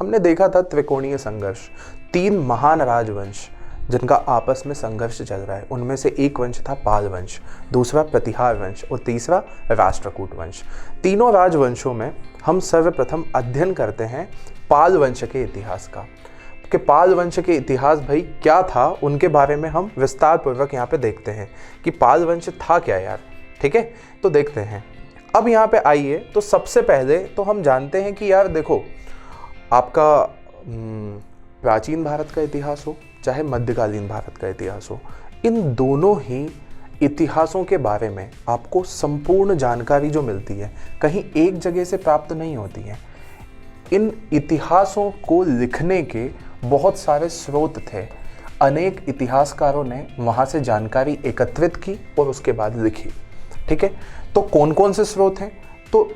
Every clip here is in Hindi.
हमने देखा था त्रिकोणीय संघर्ष, 3 महान राजवंश जिनका आपस में संघर्ष चल रहा है। उनमें से एक वंश था पाल वंश, दूसरा प्रतिहार वंश और तीसरा राष्ट्रकूट वंश। तीनों राजवंशों में हम सर्वप्रथम अध्ययन करते हैं पाल वंश के इतिहास का, कि पाल वंश के इतिहास भाई क्या था, उनके बारे में हम विस्तार पूर्वक यहाँ पे देखते हैं कि पाल वंश था क्या यार। ठीक है, तो देखते हैं। अब यहाँ पे आइए, तो सबसे पहले तो हम जानते हैं कि यार देखो, आपका प्राचीन भारत का इतिहास हो चाहे मध्यकालीन भारत का इतिहास हो, इन दोनों ही इतिहासों के बारे में आपको संपूर्ण जानकारी जो मिलती है कहीं एक जगह से प्राप्त नहीं होती है। इन इतिहासों को लिखने के बहुत सारे स्रोत थे, अनेक इतिहासकारों ने वहाँ से जानकारी एकत्रित की और उसके बाद लिखी। ठीक है, तो कौन कौन से स्रोत हैं? तो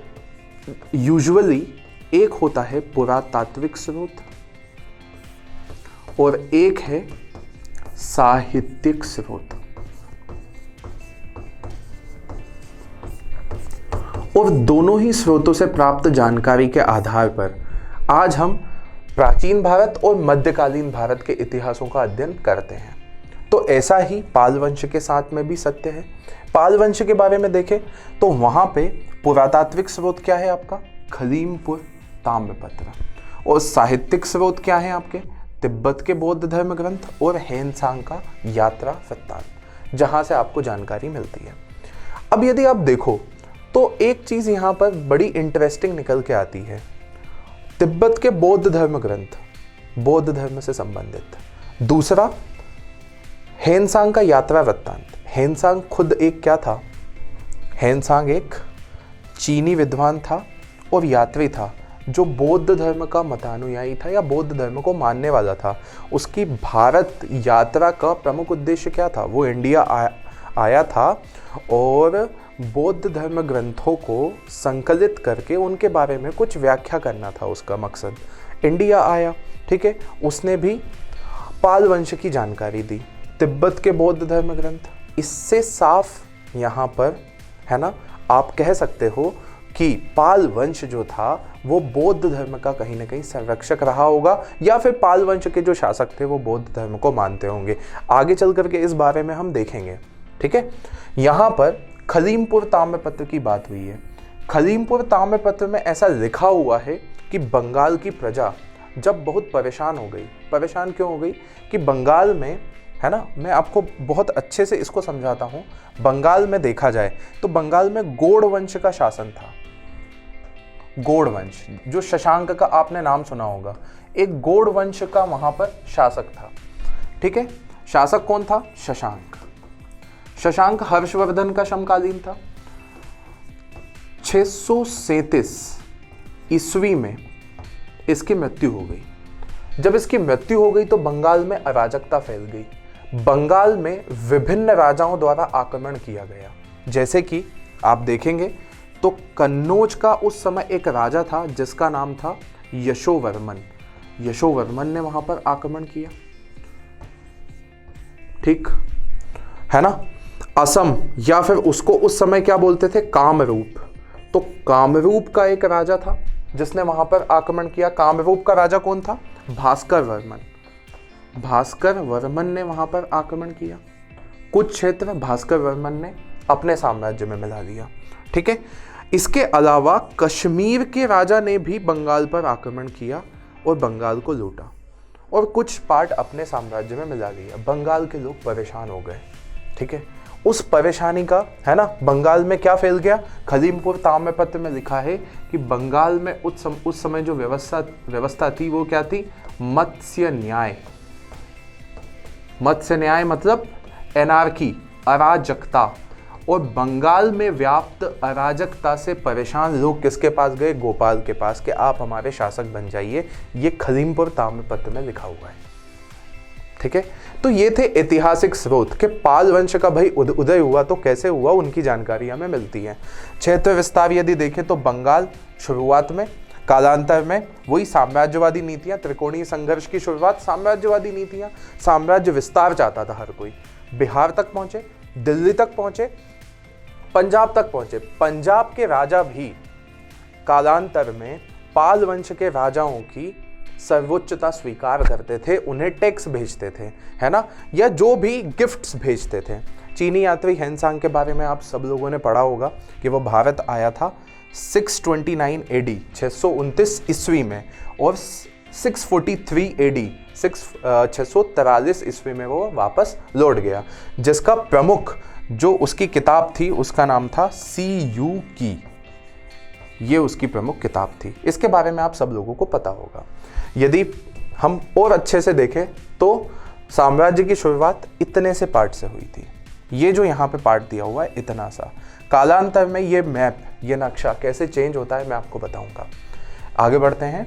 यूजुअली एक होता है पुरातात्विक स्रोत और एक है साहित्यिक स्रोत। और दोनों ही स्रोतों से प्राप्त जानकारी के आधार पर आज हम प्राचीन भारत और मध्यकालीन भारत के इतिहासों का अध्ययन करते हैं। तो ऐसा ही पाल वंश के साथ में भी सत्य है। पाल वंश के बारे में देखें तो वहां पे पुरातात्विक स्रोत क्या है आपका? खलीमपुर ताम्रपत्र। और साहित्यिक स्रोत क्या है आपके? तिब्बत के बौद्ध धर्म ग्रंथ और हेनसांग का यात्रा वृत्तांत, जहां से आपको जानकारी मिलती है। अब यदि आप देखो तो एक चीज यहां पर बड़ी इंटरेस्टिंग निकल के आती है। तिब्बत के बौद्ध धर्म ग्रंथ बौद्ध धर्म से संबंधित। दूसरा हेनसांग का यात्रा वृत्तांत। हेनसांग खुद एक क्या था? हेनसांग एक चीनी विद्वान था और यात्री था जो बौद्ध धर्म का मतानुयायी था या बौद्ध धर्म को मानने वाला था। उसकी भारत यात्रा का प्रमुख उद्देश्य क्या था? वो इंडिया आया था और बौद्ध धर्म ग्रंथों को संकलित करके उनके बारे में कुछ व्याख्या करना था उसका मकसद। इंडिया आया, ठीक है, उसने भी पाल वंश की जानकारी दी। तिब्बत के बौद्ध धर्म ग्रंथ, इससे साफ यहाँ पर है ना, आप कह सकते हो कि पाल वंश जो था वो बौद्ध धर्म का कहीं ना कहीं संरक्षक रहा होगा, या फिर पाल वंश के जो शासक थे वो बौद्ध धर्म को मानते होंगे। आगे चल करके इस बारे में हम देखेंगे। ठीक है, यहाँ पर खलीमपुर ताम्रपत्र की बात हुई है। खलीमपुर ताम्रपत्र में ऐसा लिखा हुआ है कि बंगाल की प्रजा जब बहुत परेशान हो गई, परेशान क्यों हो गई कि बंगाल में है ना, मैं आपको बहुत अच्छे से इसको समझाता हूँ। बंगाल में देखा जाए तो बंगाल में गौड़ वंश का शासन था। गौड़ वंश, जो शशांक का आपने नाम सुना होगा, एक गौड़ वंश का वहां पर शासक था। ठीक है, शासक कौन था? शशांक। शशांक हर्षवर्धन का समकालीन था। 637 ईस्वी में इसकी मृत्यु हो गई। जब इसकी मृत्यु हो गई तो बंगाल में अराजकता फैल गई। बंगाल में विभिन्न राजाओं द्वारा आक्रमण किया गया। जैसे कि आप देखेंगे तो कन्नौज का उस समय एक राजा था जिसका नाम था यशोवर्मन। यशोवर्मन ने वहां पर आक्रमण किया। ठीक है ना। असम, या फिर उसको उस समय क्या बोलते थे? कामरूप। तो कामरूप का एक राजा था जिसने वहां पर आक्रमण किया। कामरूप का राजा कौन था? भास्कर वर्मन। भास्कर वर्मन ने वहां पर आक्रमण किया। कुछ क्षेत्र भास्कर वर्मन ने अपने साम्राज्य में मिला लिया। ठीक है, इसके अलावा कश्मीर के राजा ने भी बंगाल पर आक्रमण किया और बंगाल को लूटा और कुछ पार्ट अपने साम्राज्य में मिला लिया। बंगाल के लोग परेशान हो गए। ठीक है, उस परेशानी का है ना, बंगाल में क्या फैल गया? खलीमपुर ताम्रपत्र में लिखा है कि बंगाल में उस समय जो व्यवस्था थी वो क्या थी? मत्स्य न्याय। मत्स्य न्याय मतलब एनार्की, अराजकता। और बंगाल में व्याप्त अराजकता से परेशान लोग किसके पास गए? गोपाल के पास, कि आप हमारे शासक बन जाइए। ये खलीमपुर ताम्रपत्र में लिखा हुआ है। ठीक है, तो ये थे ऐतिहासिक स्रोत कि पाल वंश का भाई उदय हुआ तो कैसे हुआ, उनकी जानकारी हमें मिलती है। क्षेत्र विस्तार यदि देखें तो बंगाल शुरुआत में, कालांतर में वही साम्राज्यवादी नीतियां, त्रिकोणीय संघर्ष की शुरुआत, साम्राज्यवादी नीतियां, साम्राज्य विस्तार चाहता था हर कोई। बिहार तक पहुंचे, दिल्ली तक पहुंचे, पंजाब तक पहुंचे। पंजाब के राजा भी कालांतर में पाल वंश के राजाओं की सर्वोच्चता स्वीकार करते थे, उन्हें टैक्स भेजते थे, है ना, या जो भी गिफ्ट्स भेजते थे। चीनी यात्री हेनसांग के बारे में आप सब लोगों ने पढ़ा होगा कि वो भारत आया था 629 AD 629 ईस्वी में, और 643 AD 643 ईस्वी में वो वापस लौट गया, जिसका प्रमुख जो उसकी किताब थी उसका नाम था सीयू की। ये उसकी प्रमुख किताब थी। इसके बारे में आप सब लोगों को पता होगा। यदि हम और अच्छे से देखें तो साम्राज्य की शुरुआत इतने से पार्ट से हुई थी। ये जो यहाँ पे पार्ट दिया हुआ है इतना सा, कालांतर में ये मैप, ये नक्शा कैसे चेंज होता है मैं आपको बताऊंगा। आगे बढ़ते हैं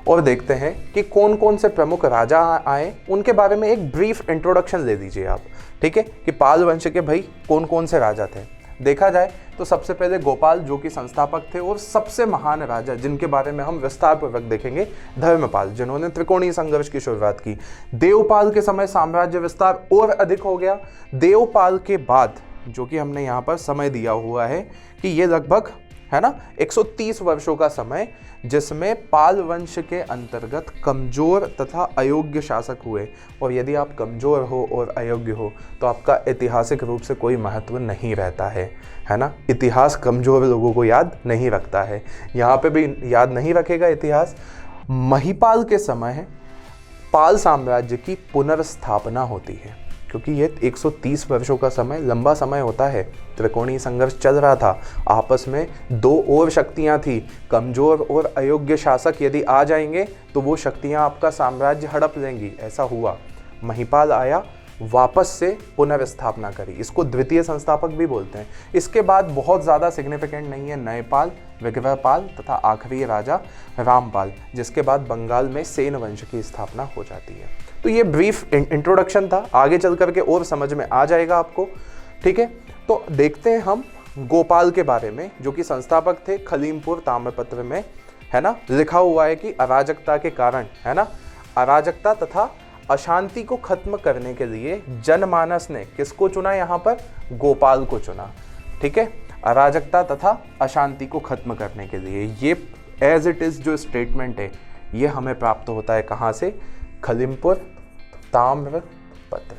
और देखते हैं कि कौन कौन से प्रमुख राजा आए, उनके बारे में एक ब्रीफ इंट्रोडक्शन ले लीजिए आप, ठीक है, कि पाल वंश के भाई कौन कौन से राजा थे। देखा जाए तो सबसे पहले गोपाल जो कि संस्थापक थे और सबसे महान राजा जिनके बारे में हम विस्तार पूर्वक देखेंगे, धर्मपाल, जिन्होंने त्रिकोणीय संघर्ष की शुरुआत की। देवपाल के समय साम्राज्य विस्तार और अधिक हो गया। देवपाल के बाद जो कि हमने यहाँ पर समय दिया हुआ है कि ये लगभग, है ना, 130 वर्षों का समय, जिसमें पाल वंश के अंतर्गत कमजोर तथा अयोग्य शासक हुए। और यदि आप कमजोर हो और अयोग्य हो तो आपका ऐतिहासिक रूप से कोई महत्व नहीं रहता है ना। इतिहास कमजोर लोगों को याद नहीं रखता है, यहाँ पे भी याद नहीं रखेगा इतिहास। महिपाल के समय पाल साम्राज्य की पुनर्स्थापना होती है, क्योंकि ये 130 वर्षों का समय लंबा समय होता है। त्रिकोणीय संघर्ष चल रहा था, आपस में दो और शक्तियां थी, कमजोर और अयोग्य शासक यदि आ जाएंगे तो वो शक्तियां आपका साम्राज्य हड़प लेंगी। ऐसा हुआ, महिपाल आया, वापस से पुनर्स्थापना करी, इसको द्वितीय संस्थापक भी बोलते हैं। इसके बाद बहुत ज़्यादा सिग्निफिकेंट नहीं है नयपाल, विग्रहपाल तथा आखिरी राजा रामपाल, जिसके बाद बंगाल में सेन वंश की स्थापना हो जाती है। तो ये ब्रीफ इंट्रोडक्शन था, आगे चल करके और समझ में आ जाएगा आपको, ठीक है। तो देखते हैं हम गोपाल के बारे में, जो कि संस्थापक थे। खलीमपुर ताम्रपत्र में, है ना, लिखा हुआ है कि अराजकता के कारण, है ना, अराजकता तथा अशांति को खत्म करने के लिए जनमानस ने किसको चुना, यहाँ पर गोपाल को चुना, ठीक है, अराजकता तथा अशांति को खत्म करने के लिए। ये एज इट इज जो स्टेटमेंट है ये हमें प्राप्त होता है कहाँ से, खलीमपुर ताम्रपत्र।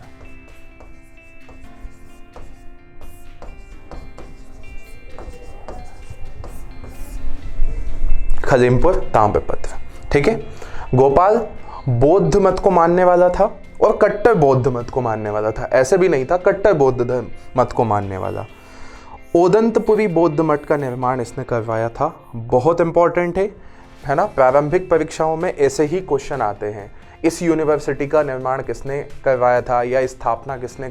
खलीमपुर ताम्रपत्र, ठीक है। गोपाल बौद्ध मत को मानने वाला था और कट्टर बौद्ध मत को मानने वाला था, ऐसे भी नहीं था, कट्टर बौद्ध धर्म मत को मानने वाला। ओदंतपुरी बौद्ध मठ का निर्माण इसने करवाया था, बहुत इंपॉर्टेंट है ना, प्रारंभिक परीक्षाओं में ऐसे ही क्वेश्चन आते हैं। इस यूनिवर्सिटी का निर्माण किसने करवाया था या स्थापना किसने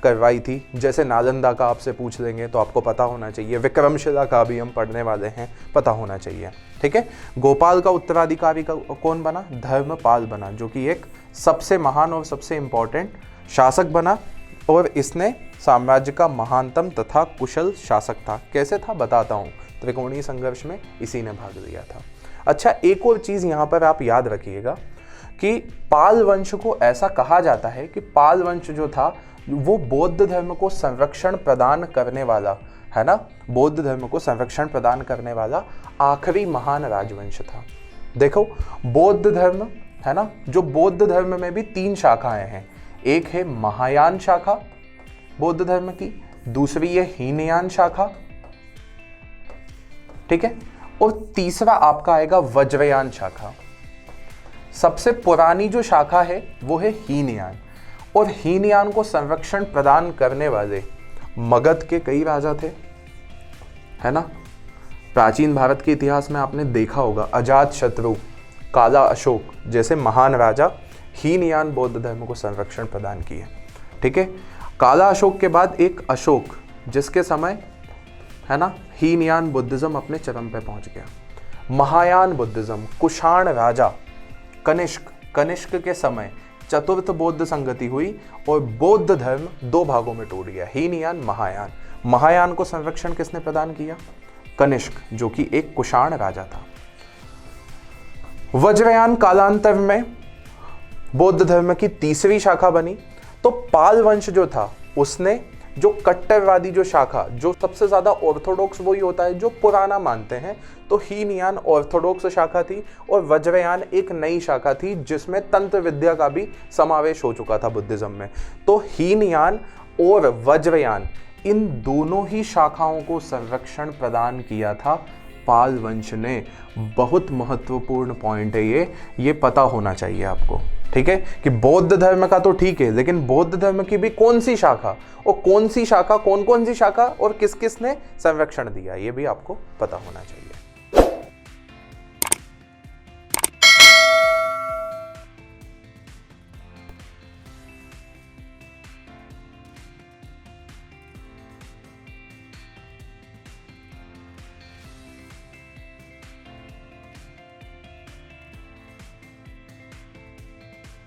करवाई थी। जैसे नालंदा का आपसे पूछ लेंगे तो आपको पता होना चाहिए, विक्रमशिला का भी हम पढ़ने वाले हैं, पता होना चाहिए, ठीक है। गोपाल का उत्तराधिकारी का कौन बना, धर्मपाल बना, जो कि एक सबसे महान और सबसे इंपॉर्टेंट शासक बना, और इसने साम्राज्य का महानतम तथा कुशल शासक था। कैसे था बताता हूँ, त्रिकोणीय संघर्ष में इसी ने भाग लिया था। अच्छा, एक और चीज़ यहाँ पर आप याद रखिएगा कि पाल वंश को ऐसा कहा जाता है कि पाल वंश जो था वो बौद्ध धर्म को संरक्षण प्रदान करने वाला, है ना, बौद्ध धर्म को संरक्षण प्रदान करने वाला आखिरी महान राजवंश था। देखो, बौद्ध धर्म, है ना, जो बौद्ध धर्म में भी 3 शाखाएं हैं। एक है महायान शाखा बौद्ध धर्म की, दूसरी है हीनयान शाखा, ठीक है, और तीसरा आपका आएगा वज्रयान शाखा। सबसे पुरानी जो शाखा है वो है हीनयान, और हीनयान को संरक्षण प्रदान करने वाले मगध के कई राजा थे, है ना। प्राचीन भारत के इतिहास में आपने देखा होगा अजात शत्रु, काला अशोक जैसे महान राजा हीनयान बौद्ध धर्म को संरक्षण प्रदान किए, ठीक है। काला अशोक के बाद एक अशोक, जिसके समय, है ना, हीनयान बुद्धिज्म अपने चरम पे पहुंच गया। महायान बुद्धिज्म, कुषाण राजा कनिष्क के समय चतुर्थ बौद्ध संगति हुई और बौद्ध धर्म 2 भागों में टूट गया, हीनयान, महायान। महायान को संरक्षण किसने प्रदान किया, कनिष्क, जो कि एक कुषाण राजा था। वज्रयान कालांतर में बौद्ध धर्म की तीसरी शाखा बनी। तो पाल वंश जो था उसने जो कट्टरवादी जो शाखा, जो सबसे ज़्यादा ऑर्थोडॉक्स वही होता है जो पुराना मानते हैं, तो हीनयान ऑर्थोडॉक्स शाखा थी और वज्रयान एक नई शाखा थी जिसमें तंत्र विद्या का भी समावेश हो चुका था बुद्धिज्म में। तो हीनयान और वज्रयान, इन दोनों ही शाखाओं को संरक्षण प्रदान किया था पाल वंश ने। बहुत महत्वपूर्ण पॉइंट है ये पता होना चाहिए आपको, ठीक है, कि बौद्ध धर्म का तो ठीक है, लेकिन बौद्ध धर्म की भी कौन सी शाखा और कौन सी शाखा, कौन कौन सी शाखा और किस किस ने संरक्षण दिया, ये भी आपको पता होना चाहिए।